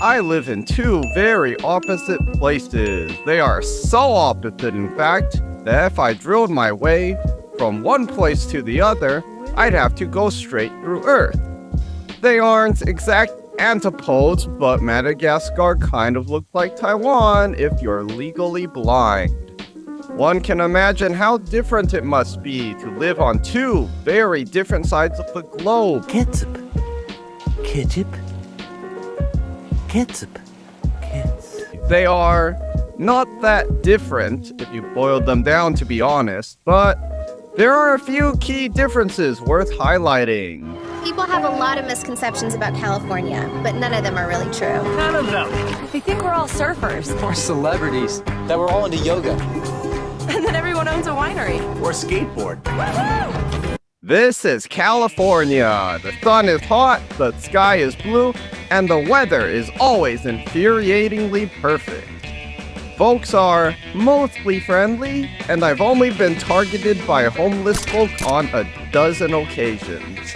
I live in two very opposite places. They are so opposite, in fact, that if I drilled my way from one place to the other, I'd have to go straight through Earth. They aren't exact antipodes, but Madagascar kind of looks like Taiwan if you're legally blind. One can imagine how different it must be to live on two very different sides of the globe. Ketchup. Ketchup. Ketchup. Ketchup. They are not that different if you boil them down, to be honest, but there are a few key differences worth highlighting. People have a lot of misconceptions about California, but none of them are really true. None of them. They think we're all surfers. Or celebrities. That we're all into yoga. And then everyone owns a winery. Or skateboard. This is California. The sun is hot, the sky is blue, and the weather is always infuriatingly perfect. Folks are mostly friendly, and I've only been targeted by homeless folk on a dozen occasions.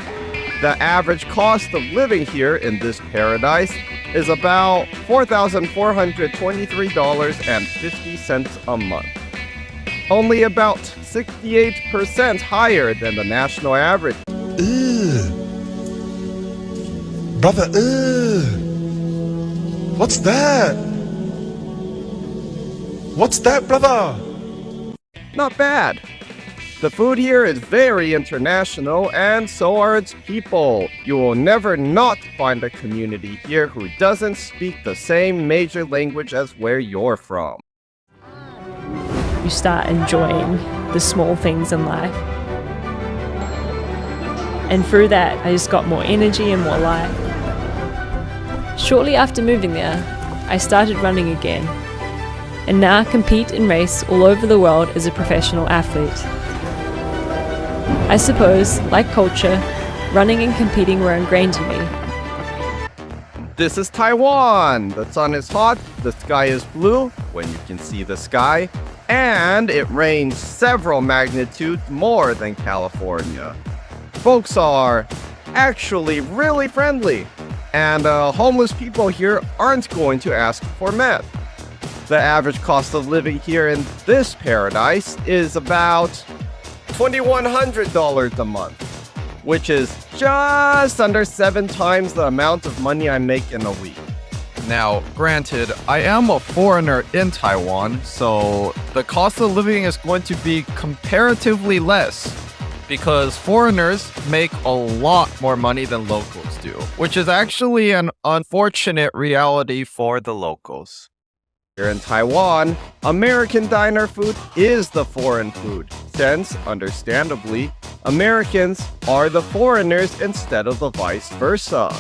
The average cost of living here in this paradise is about $4,423.50 a month. Only about 68% higher than the national average. Brother, what's that? What's that, brother? Not bad. The food here is very international, and so are its people. You will never not find a community here who doesn't speak the same major language as where you're from. You start enjoying the small things in life. And through that, I just got more energy and more life. Shortly after moving there, I started running again, and now compete and race all over the world as a professional athlete. I suppose, like culture, running and competing were ingrained in me. This is Taiwan. The sun is hot, the sky is blue, when you can see the sky, and it rains several magnitudes more than California. Folks are actually really friendly, and homeless people here aren't going to ask for meth. The average cost of living here in this paradise is about $2,100 a month, which is just under 7 times the amount of money I make in a week. Now, granted, I am a foreigner in Taiwan, so the cost of living is going to be comparatively less, because foreigners make a lot more money than locals do, which is actually an unfortunate reality for the locals. Here in Taiwan, American diner food is the foreign food, since, understandably, Americans are the foreigners instead of the vice versa.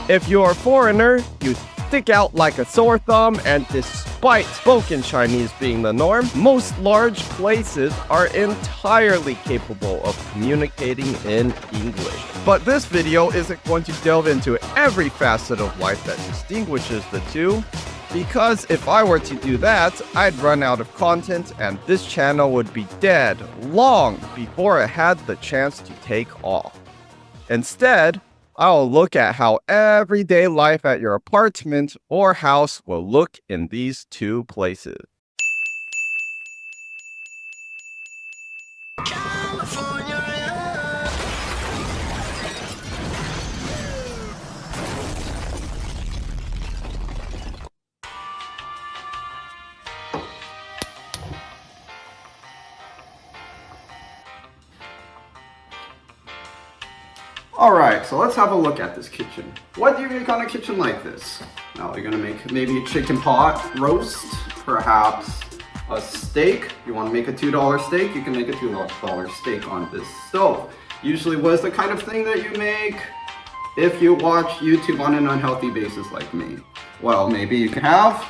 If you're a foreigner, you stick out like a sore thumb, and despite spoken Chinese being the norm, most large places are entirely capable of communicating in English. But this video isn't going to delve into every facet of life that distinguishes the two, because if I were to do that, I'd run out of content and this channel would be dead long before it had the chance to take off. Instead, I'll look at how everyday life at your apartment or house will look in these two places. Alright, so let's have a look at this kitchen. What do you make on a kitchen like this? Now you're gonna make maybe a chicken pot roast, perhaps a steak. You wanna make a $2 steak, you can make a $2 steak on this stove. Usually what is the kind of thing that you make if you watch YouTube on an unhealthy basis like me? Well, maybe you can have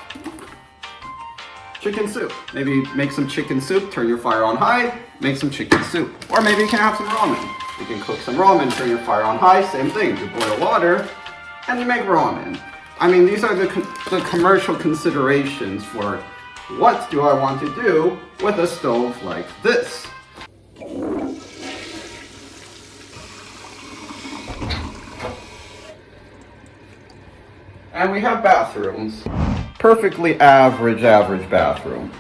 chicken soup. Maybe make some chicken soup, turn your fire on high, make some chicken soup. Or maybe you can have some ramen. You can cook some ramen, turn your fire on high, same thing. You boil water, and you make ramen. I mean, these are the commercial considerations for what do I want to do with a stove like this. And we have bathrooms. Perfectly average bathroom.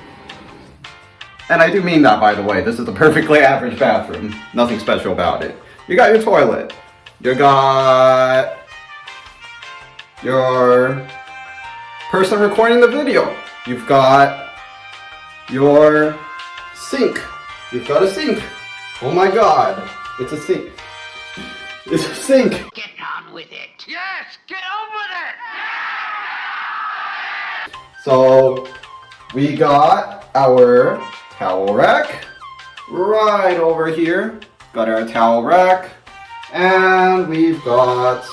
And I do mean that, by the way. This is a perfectly average bathroom. Nothing special about it. You got your toilet. You got your person recording the video. You've got your sink. You've got a sink. Oh my god. It's a sink. It's a sink. Get on with it. Yes, get on with it. So we got our towel rack right over here. Got our towel rack. And we've got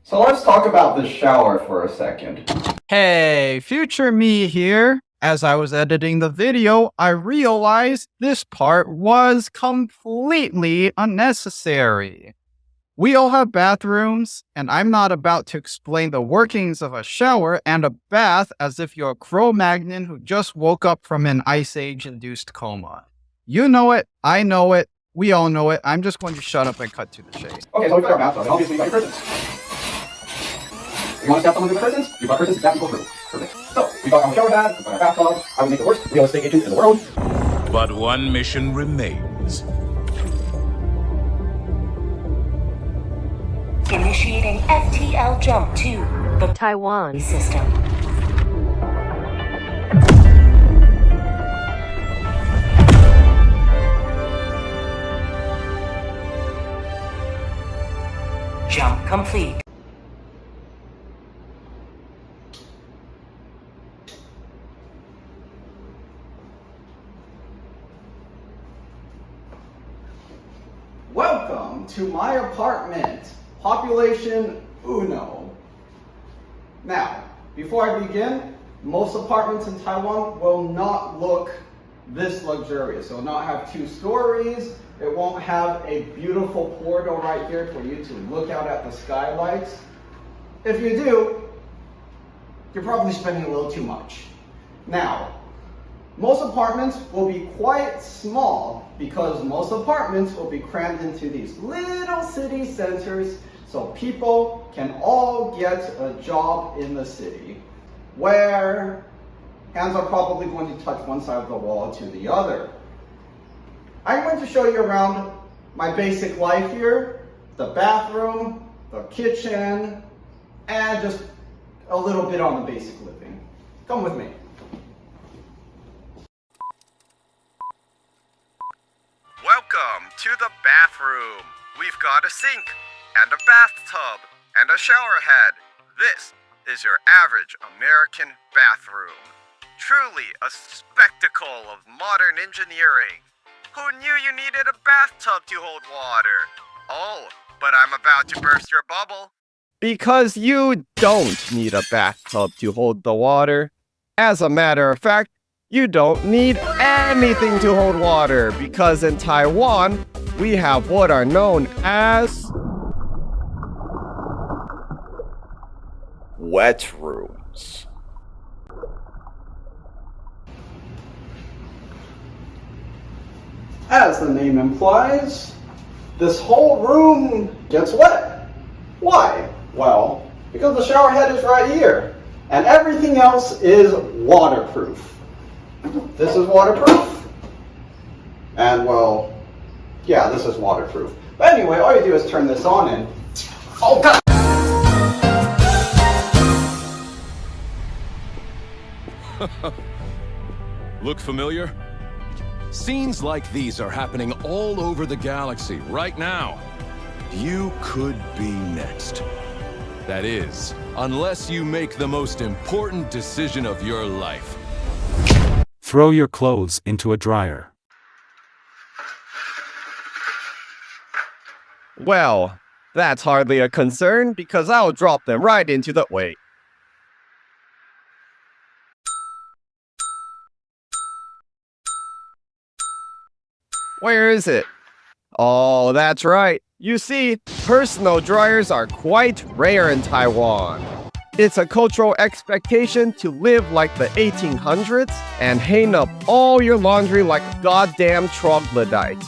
so let's talk about the shower for a second. Hey, future me here. As I was editing the video, I realized this part was completely unnecessary. We all have bathrooms, and I'm not about to explain the workings of a shower and a bath as if you're a Cro-Magnon who just woke up from an Ice Age-induced coma. You know it, I know it, we all know it. I'm just going to shut up and cut to the chase. Okay, so we've got our bathtub, and obviously we've got your curtains. You want to step someone through the curtains? You've got curtains to step people through. Perfect. So, we've got our shower head, we've got our bathtub. I would make the worst real estate agent in the world. But one mission remains. Initiating FTL jump to the Taiwan system. Jump complete. Welcome to my apartment. Population uno. Now, before I begin, most apartments in Taiwan will not look this luxurious. It will not have 2 stories. It won't have a beautiful portal right here for you to look out at the skylights. If you do, you're probably spending a little too much. Now, most apartments will be quite small because most apartments will be crammed into these little city centers so people can all get a job in the city where hands are probably going to touch one side of the wall to the other. I'm going to show you around my basic life here, the bathroom, the kitchen, and just a little bit on the basic living. Come with me. Welcome to the bathroom. We've got a sink and a bathtub and a shower head. This is your average American bathroom. Truly a spectacle of modern engineering. Who knew you needed a bathtub to hold water? Oh, but I'm about to burst your bubble. Because you don't need a bathtub to hold the water. As a matter of fact, you don't need anything to hold water because in Taiwan, we have what are known as wet rooms. As the name implies, this whole room gets wet. Why? Well, because the shower head is right here, and everything else is waterproof. This is waterproof, and well, yeah, this is waterproof. But anyway, all you do is turn this on and, oh god! Look familiar? Scenes like these are happening all over the galaxy right now. You could be next. That is, unless you make the most important decision of your life. Throw your clothes into a dryer. Well, that's hardly a concern because I'll drop them right into the... Wait. Where is it? Oh, that's right. You see, personal dryers are quite rare in Taiwan. It's a cultural expectation to live like the 1800s and hang up all your laundry like a goddamn troglodyte.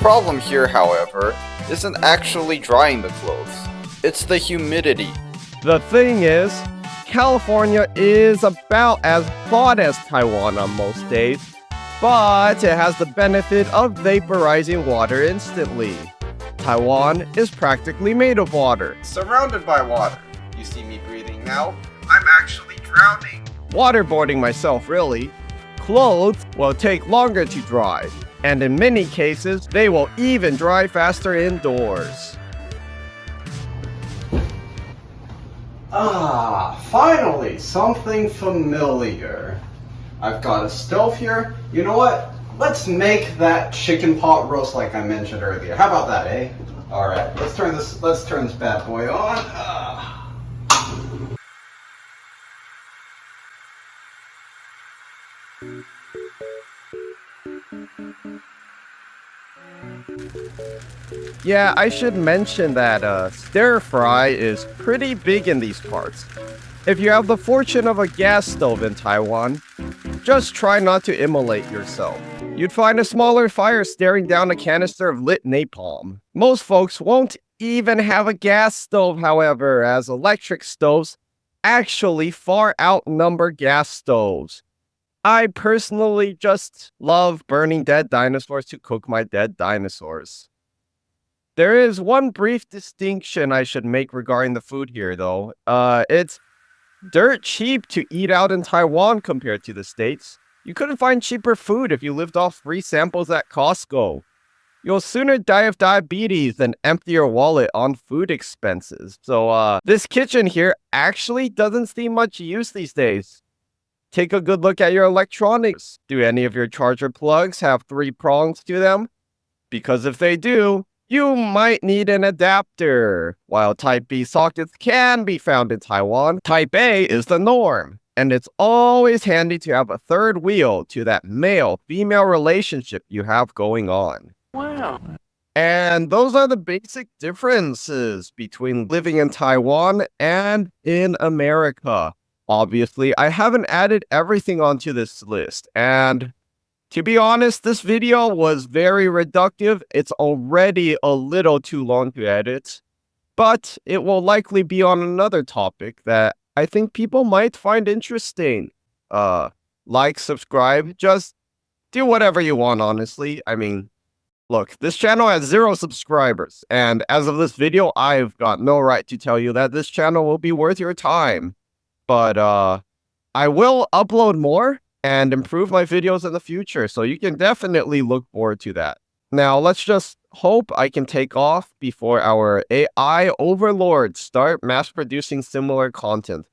problem here, however, isn't actually drying the clothes. It's the humidity. The thing is, California is about as hot as Taiwan on most days, but it has the benefit of vaporizing water instantly. Taiwan is practically made of water, surrounded by water. You see me breathing now? I'm actually drowning. Waterboarding myself, really. Clothes will take longer to dry, and in many cases, they will even dry faster indoors. Finally, something familiar. I've got a stove here. You know what? Let's make that chicken pot roast like I mentioned earlier. How about that, eh? Alright, let's turn this bad boy on. Yeah, I should mention that stir fry is pretty big in these parts. If you have the fortune of a gas stove in Taiwan, just try not to immolate yourself. You'd find a smaller fire staring down a canister of lit napalm. Most folks won't even have a gas stove, however, as electric stoves actually far outnumber gas stoves. I personally just love burning dead dinosaurs to cook my dead dinosaurs. There is one brief distinction I should make regarding the food here, though. It's dirt cheap to eat out in Taiwan compared to the States. You couldn't find cheaper food if you lived off free samples at Costco. You'll sooner die of diabetes than empty your wallet on food expenses. So, this kitchen here actually doesn't see much use these days. Take a good look at your electronics. Do any of your charger plugs have 3 prongs to them? Because if they do, you might need an adapter. While Type B sockets can be found in Taiwan, Type A is the norm. And it's always handy to have a third wheel to that male-female relationship you have going on. Wow. And those are the basic differences between living in Taiwan and in America. Obviously, I haven't added everything onto this list, and to be honest, this video was very reductive. It's already a little too long to edit, but it will likely be on another topic that I think people might find interesting. Like, subscribe, just do whatever you want, honestly. I mean, look, this channel has 0 subscribers, and as of this video, I've got no right to tell you that this channel will be worth your time. But, I will upload more and improve my videos in the future, so you can definitely look forward to that. Now, let's just hope I can take off before our AI overlords start mass-producing similar content,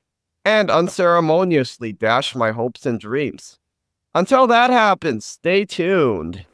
and unceremoniously dash my hopes and dreams. Until that happens, stay tuned.